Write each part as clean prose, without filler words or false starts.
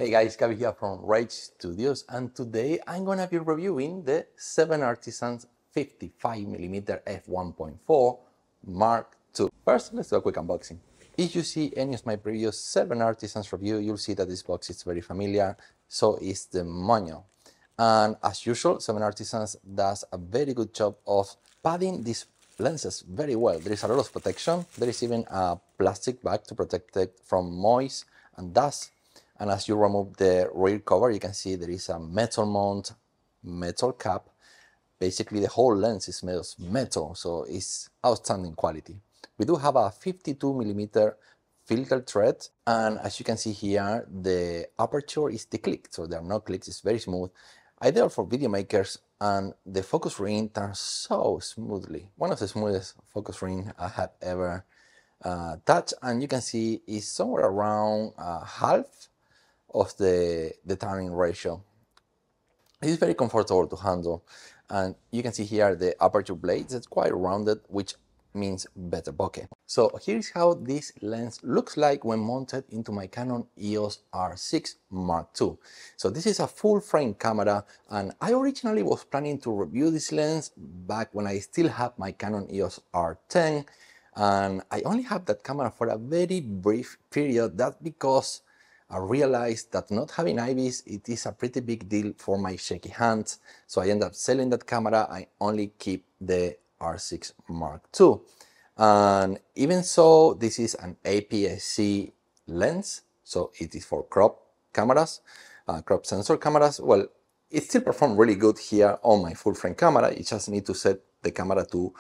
Hey guys, Gabi here from Rage Studios, and today I'm gonna be reviewing the 7Artisans 55mm f1.4 Mark II. First, let's do a quick unboxing. If you see any of my previous 7Artisans review, you'll see that this box is very familiar, so is the manual. And as usual, 7Artisans does a very good job of padding these lenses very well. There is a lot of protection. There is even a plastic bag to protect it from moist and dust. And as you remove the rear cover, you can see there is a metal mount, metal cap. Basically, the whole lens is made of metal, so it's outstanding quality. We do have a 52mm filter thread, and as you can see here, the aperture is declicked, so there are no clicks, it's very smooth. Ideal for video makers, and the focus ring turns so smoothly. One of the smoothest focus ring I have ever touched, and you can see it's somewhere around half of the turning ratio. It is very comfortable to handle, and you can see here the aperture blades, it's quite rounded, which means better bokeh. So here's how this lens looks like when mounted into my Canon EOS R6 Mark II. So this is a full frame camera, and I originally was planning to review this lens back when I still had my Canon EOS R10, and I only had that camera for a very brief period. That's because I realized that not having IBIS, it is a pretty big deal for my shaky hands. So I end up selling that camera. I only keep the R6 Mark II. And even so, this is an APS-C lens. So it is for crop cameras, crop sensor cameras. Well, it still performs really good here on my full frame camera. You just need to set the camera to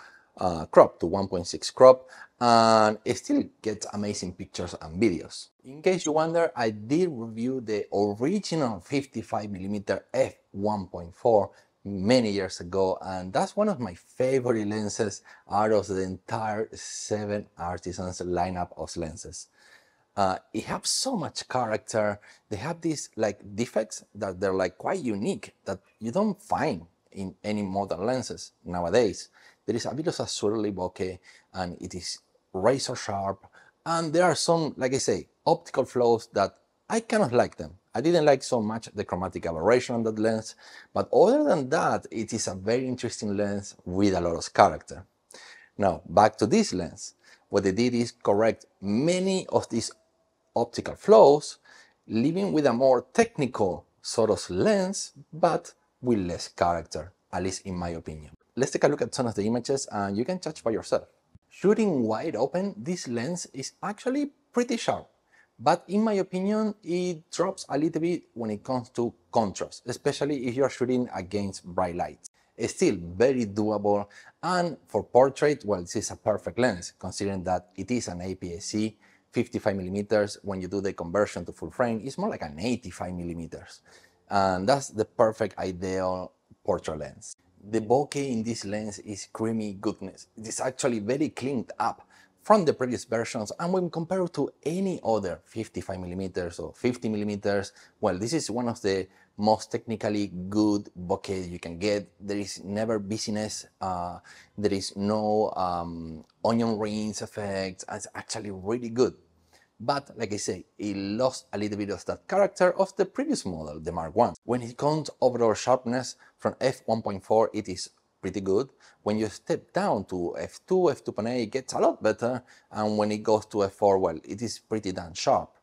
crop, to 1.6 crop, and it still gets amazing pictures and videos. In case you wonder, I did review the original 55mm f1.4 many years ago, and that's one of my favorite lenses out of the entire 7Artisans lineup of lenses. It has so much character. They have these like defects that they're like quite unique that you don't find in any modern lenses nowadays. There is a bit of a swirly bokeh, and it is razor sharp, and there are some, like I say, optical flaws that I cannot like them. I didn't like so much the chromatic aberration on that lens, but other than that, it is a very interesting lens with a lot of character. Now, back to this lens. What they did is correct many of these optical flaws, leaving with a more technical sort of lens, but with less character, at least in my opinion. Let's take a look at some of the images and you can judge by yourself. Shooting wide open, this lens is actually pretty sharp, but in my opinion, it drops a little bit when it comes to contrast, especially if you're shooting against bright lights. It's still very doable, and for portrait, well, this is a perfect lens, considering that it is an APS-C, 55mm. When you do the conversion to full frame, it's more like an 85mm. And that's the perfect ideal portrait lens. The bokeh in this lens is creamy goodness. It is actually very cleaned up from the previous versions, and when compared to any other 55mm or 50mm, well, this is one of the most technically good bokeh you can get. There is never busyness, there is no onion rings effect. It's actually really good. But like I say, it lost a little bit of that character of the previous model, the Mark I. When it comes to overall sharpness, from f1.4 it is pretty good. When you step down to f2, f2.8, it gets a lot better, and when it goes to f4, well, it is pretty damn sharp.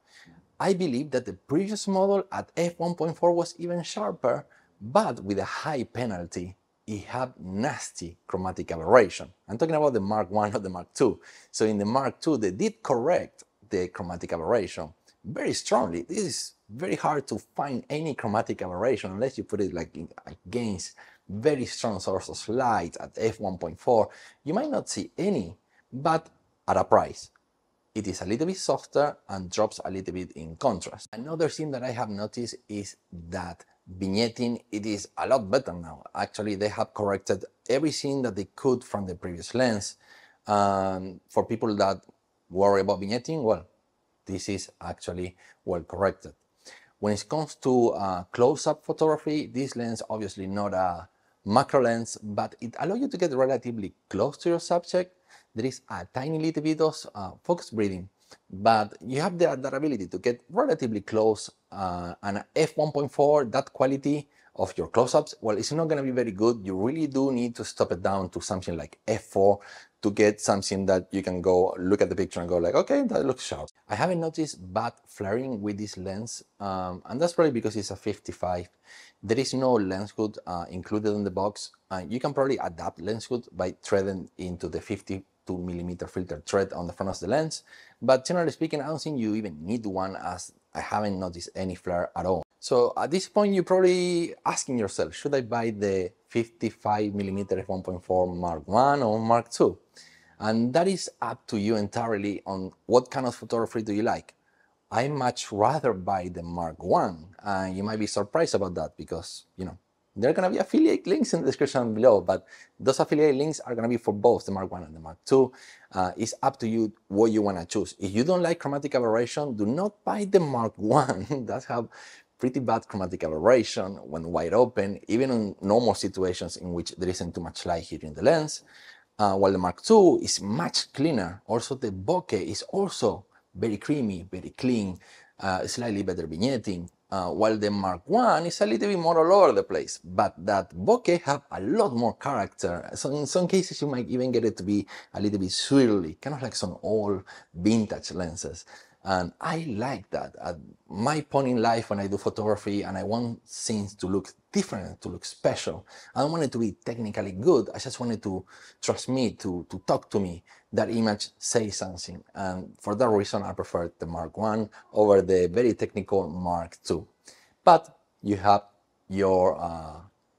I believe that the previous model at f1.4 was even sharper, but with a high penalty. It had nasty chromatic aberration. I'm talking about the Mark I, not the Mark II. So in the Mark II, they did correct the chromatic aberration very strongly. This is very hard to find any chromatic aberration unless you put it like against very strong sources of light at f1.4. You might not see any, but at a price. It is a little bit softer and drops a little bit in contrast. Another thing that I have noticed is that vignetting, it is a lot better now. Actually, they have corrected everything that they could from the previous lens. For people that worry about vignetting, well, this is actually well corrected. When it comes to close-up photography, this lens obviously not a macro lens, but it allows you to get relatively close to your subject. There is a tiny little bit of focus breathing, but you have that ability to get relatively close an f1.4, that quality of your close-ups, well, it's not going to be very good. You really do need to stop it down to something like f4 to get something that you can go look at the picture and go like, okay, that looks sharp. I haven't noticed bad flaring with this lens, and that's probably because it's a 55. There is no lens hood included in the box. You can probably adapt lens hood by threading into the 52mm filter thread on the front of the lens, but generally speaking, I don't think you even need one, as I haven't noticed any flare at all. So at this point, you're probably asking yourself, should I buy the 55mm f1.4 Mark 1 or Mark 2? And that is up to you entirely on what kind of photography do you like. I much rather buy the Mark 1, and you might be surprised about that because, you know, there are going to be affiliate links in the description below, but those affiliate links are going to be for both the Mark 1 and the Mark 2. It's up to you what you want to choose. If you don't like chromatic aberration, do not buy the Mark 1. That have pretty bad chromatic aberration when wide open, even in normal situations in which there isn't too much light hitting the lens. While the Mark II is much cleaner. Also, the bokeh is also very creamy, very clean, slightly better vignetting. While the Mark I is a little bit more all over the place, but that bokeh have a lot more character. So in some cases, you might even get it to be a little bit swirly, kind of like some old vintage lenses. And I like that. At my point in life when I do photography and I want things to look different, to look special, I don't want it to be technically good. I just want it to transmit, to talk to me. That image says something. And for that reason, I prefer the Mark I over the very technical Mark II. But you have your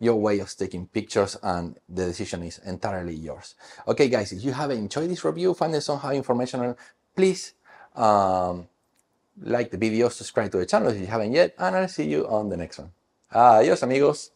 way of taking pictures, and the decision is entirely yours. Okay, guys, if you have enjoyed this review, find it somehow informational, please like the video, subscribe to the channel if you haven't yet, and I'll see you on the next one. Adios, amigos.